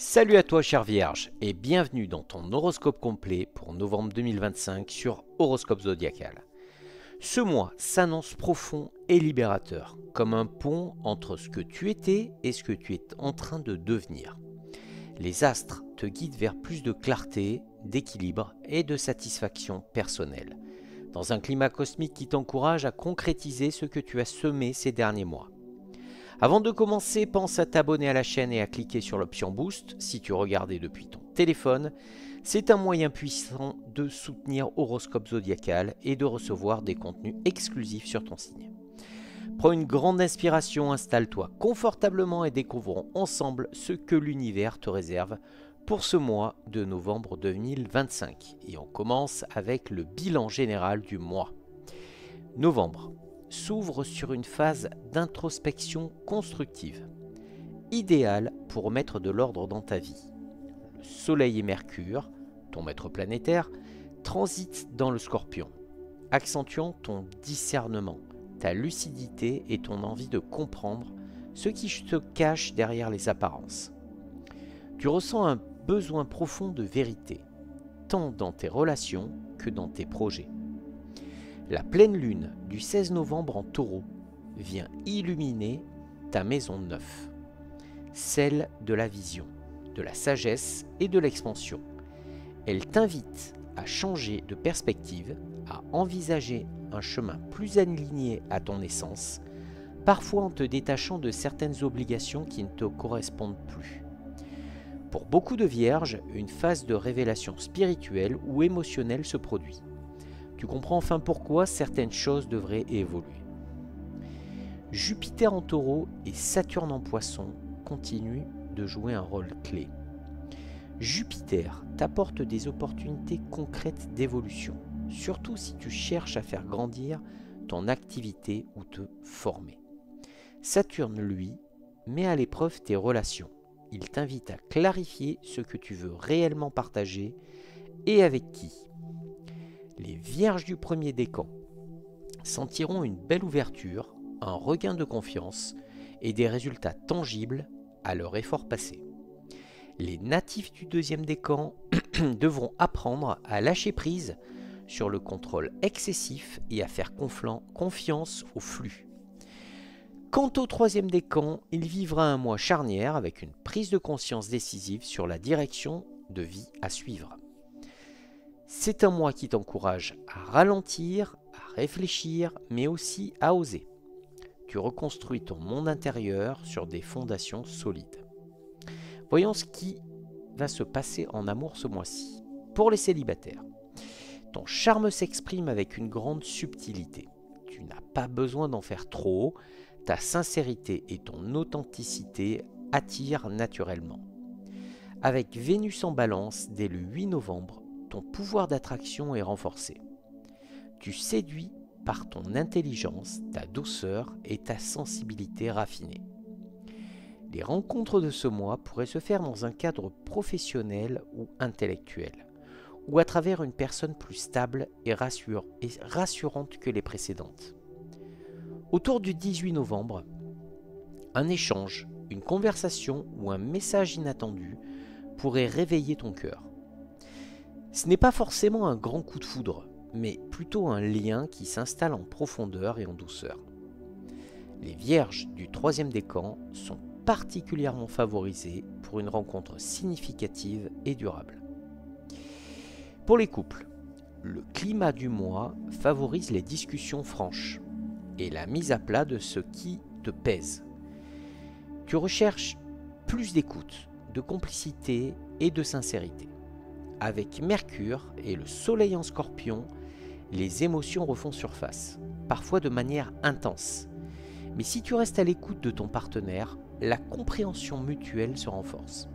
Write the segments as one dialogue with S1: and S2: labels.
S1: Salut à toi chère Vierge et bienvenue dans ton horoscope complet pour novembre 2025 sur Horoscope Zodiacal. Ce mois s'annonce profond et libérateur, comme un pont entre ce que tu étais et ce que tu es en train de devenir. Les astres te guident vers plus de clarté, d'équilibre et de satisfaction personnelle, dans un climat cosmique qui t'encourage à concrétiser ce que tu as semé ces derniers mois. Avant de commencer, pense à t'abonner à la chaîne et à cliquer sur l'option Boost si tu regardais depuis ton téléphone. C'est un moyen puissant de soutenir Horoscope Zodiacal et de recevoir des contenus exclusifs sur ton signe. Prends une grande inspiration, installe-toi confortablement et découvrons ensemble ce que l'univers te réserve pour ce mois de novembre 2025. Et on commence avec le bilan général du mois. Novembre s'ouvre sur une phase d'introspection constructive, idéale pour mettre de l'ordre dans ta vie. Le Soleil et Mercure, ton maître planétaire, transitent dans le Scorpion, accentuant ton discernement, ta lucidité et ton envie de comprendre ce qui se cache derrière les apparences. Tu ressens un besoin profond de vérité, tant dans tes relations que dans tes projets. La pleine lune du 16 novembre en Taureau vient illuminer ta maison 9, celle de la vision, de la sagesse et de l'expansion. Elle t'invite à changer de perspective, à envisager un chemin plus aligné à ton essence, parfois en te détachant de certaines obligations qui ne te correspondent plus. Pour beaucoup de vierges, une phase de révélation spirituelle ou émotionnelle se produit. Tu comprends enfin pourquoi certaines choses devraient évoluer. Jupiter en Taureau et Saturne en Poisson continuent de jouer un rôle clé. Jupiter t'apporte des opportunités concrètes d'évolution, surtout si tu cherches à faire grandir ton activité ou te former. Saturne, lui, met à l'épreuve tes relations. Il t'invite à clarifier ce que tu veux réellement partager et avec qui. Les vierges du premier décan sentiront une belle ouverture, un regain de confiance et des résultats tangibles à leur effort passé. Les natifs du deuxième décan devront apprendre à lâcher prise sur le contrôle excessif et à faire confiance au flux. Quant au troisième décan, il vivra un mois charnière avec une prise de conscience décisive sur la direction de vie à suivre. C'est un mois qui t'encourage à ralentir, à réfléchir, mais aussi à oser. Tu reconstruis ton monde intérieur sur des fondations solides. Voyons ce qui va se passer en amour ce mois-ci. Pour les célibataires, ton charme s'exprime avec une grande subtilité. Tu n'as pas besoin d'en faire trop, ta sincérité et ton authenticité attirent naturellement. Avec Vénus en Balance dès le 8 novembre, ton pouvoir d'attraction est renforcé. Tu séduis par ton intelligence, ta douceur et ta sensibilité raffinée. Les rencontres de ce mois pourraient se faire dans un cadre professionnel ou intellectuel, ou à travers une personne plus stable et rassurante que les précédentes. Autour du 18 novembre, un échange, une conversation ou un message inattendu pourrait réveiller ton cœur. Ce n'est pas forcément un grand coup de foudre, mais plutôt un lien qui s'installe en profondeur et en douceur. Les vierges du troisième décan sont particulièrement favorisées pour une rencontre significative et durable. Pour les couples, le climat du mois favorise les discussions franches et la mise à plat de ce qui te pèse. Tu recherches plus d'écoute, de complicité et de sincérité. Avec Mercure et le Soleil en Scorpion, les émotions refont surface, parfois de manière intense. Mais si tu restes à l'écoute de ton partenaire, la compréhension mutuelle se renforce.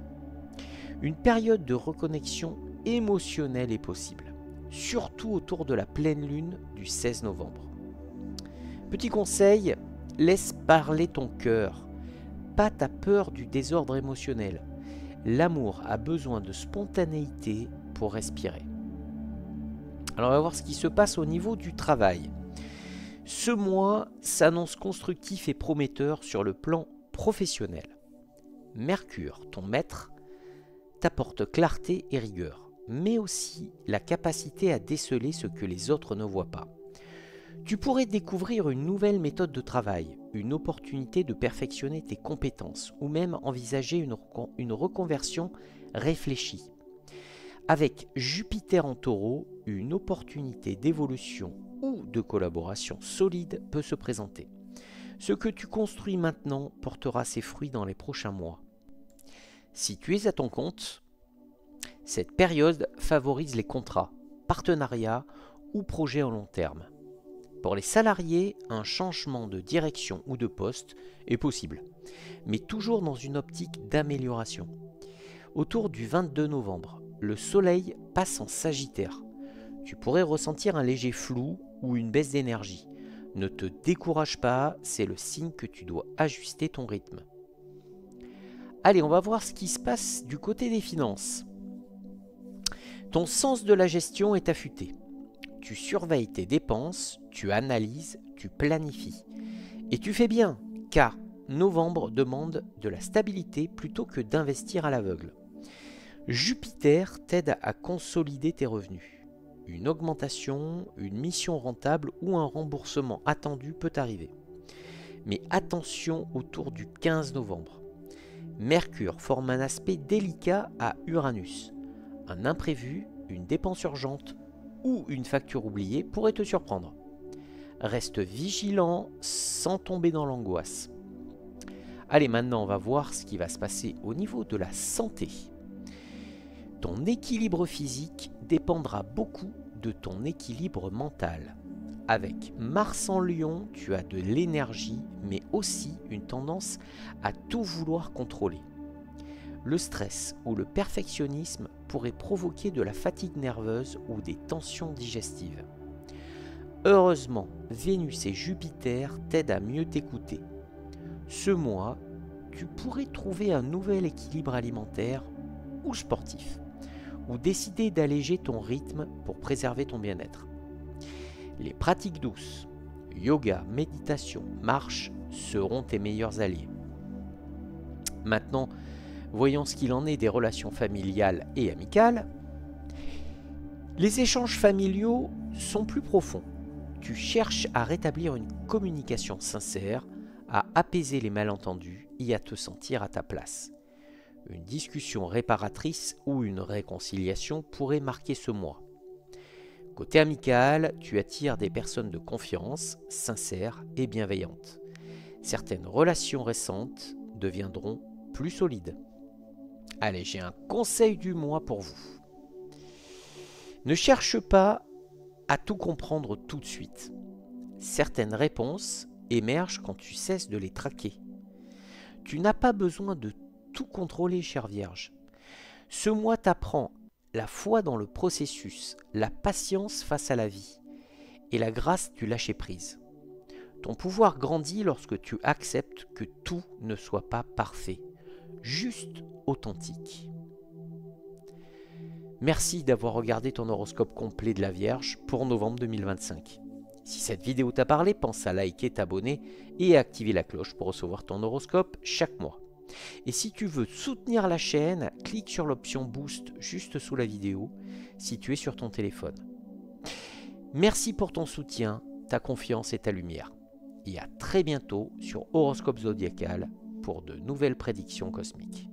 S1: Une période de reconnexion émotionnelle est possible, surtout autour de la pleine lune du 16 novembre. Petit conseil, laisse parler ton cœur, pas ta peur du désordre émotionnel. L'amour a besoin de spontanéité pour respirer. Alors on va voir ce qui se passe au niveau du travail. Ce mois s'annonce constructif et prometteur sur le plan professionnel. Mercure, ton maître, t'apporte clarté et rigueur, mais aussi la capacité à déceler ce que les autres ne voient pas. Tu pourrais découvrir une nouvelle méthode de travail, une opportunité de perfectionner tes compétences ou même envisager une reconversion réfléchie. Avec Jupiter en Taureau, une opportunité d'évolution ou de collaboration solide peut se présenter. Ce que tu construis maintenant portera ses fruits dans les prochains mois. Si tu es à ton compte, cette période favorise les contrats, partenariats ou projets en long terme. Pour les salariés, un changement de direction ou de poste est possible, mais toujours dans une optique d'amélioration. Autour du 22 novembre, le Soleil passe en Sagittaire. Tu pourrais ressentir un léger flou ou une baisse d'énergie. Ne te décourage pas, c'est le signe que tu dois ajuster ton rythme. Allez, on va voir ce qui se passe du côté des finances. Ton sens de la gestion est affûté. Tu surveilles tes dépenses, tu analyses, tu planifies. Et tu fais bien, car novembre demande de la stabilité plutôt que d'investir à l'aveugle. Jupiter t'aide à consolider tes revenus. Une augmentation, une mission rentable ou un remboursement attendu peut arriver. Mais attention autour du 15 novembre. Mercure forme un aspect délicat à Uranus. Un imprévu, une dépense urgente ou une facture oubliée pourrait te surprendre. Reste vigilant sans tomber dans l'angoisse. Allez, maintenant on va voir ce qui va se passer au niveau de la santé. Ton équilibre physique dépendra beaucoup de ton équilibre mental. Avec Mars en Lion, tu as de l'énergie, mais aussi une tendance à tout vouloir contrôler. Le stress ou le perfectionnisme pourrait provoquer de la fatigue nerveuse ou des tensions digestives. Heureusement, Vénus et Jupiter t'aident à mieux t'écouter. Ce mois, tu pourrais trouver un nouvel équilibre alimentaire ou sportif, ou décider d'alléger ton rythme pour préserver ton bien-être. Les pratiques douces, yoga, méditation, marche seront tes meilleurs alliés. Maintenant, voyons ce qu'il en est des relations familiales et amicales. Les échanges familiaux sont plus profonds. Tu cherches à rétablir une communication sincère, à apaiser les malentendus et à te sentir à ta place. Une discussion réparatrice ou une réconciliation pourrait marquer ce mois. Côté amical, tu attires des personnes de confiance, sincères et bienveillantes. Certaines relations récentes deviendront plus solides. Allez, j'ai un conseil du mois pour vous. Ne cherche pas à tout comprendre tout de suite. Certaines réponses émergent quand tu cesses de les traquer. Tu n'as pas besoin de tout contrôler, chère Vierge. Ce mois t'apprend la foi dans le processus, la patience face à la vie et la grâce du lâcher-prise. Ton pouvoir grandit lorsque tu acceptes que tout ne soit pas parfait, juste authentique. Merci d'avoir regardé ton horoscope complet de la Vierge pour novembre 2025. Si cette vidéo t'a parlé, pense à liker, t'abonner et à activer la cloche pour recevoir ton horoscope chaque mois. Et si tu veux soutenir la chaîne, clique sur l'option Boost juste sous la vidéo si tu es sur ton téléphone. Merci pour ton soutien, ta confiance et ta lumière. Et à très bientôt sur Horoscope Zodiacal pour de nouvelles prédictions cosmiques.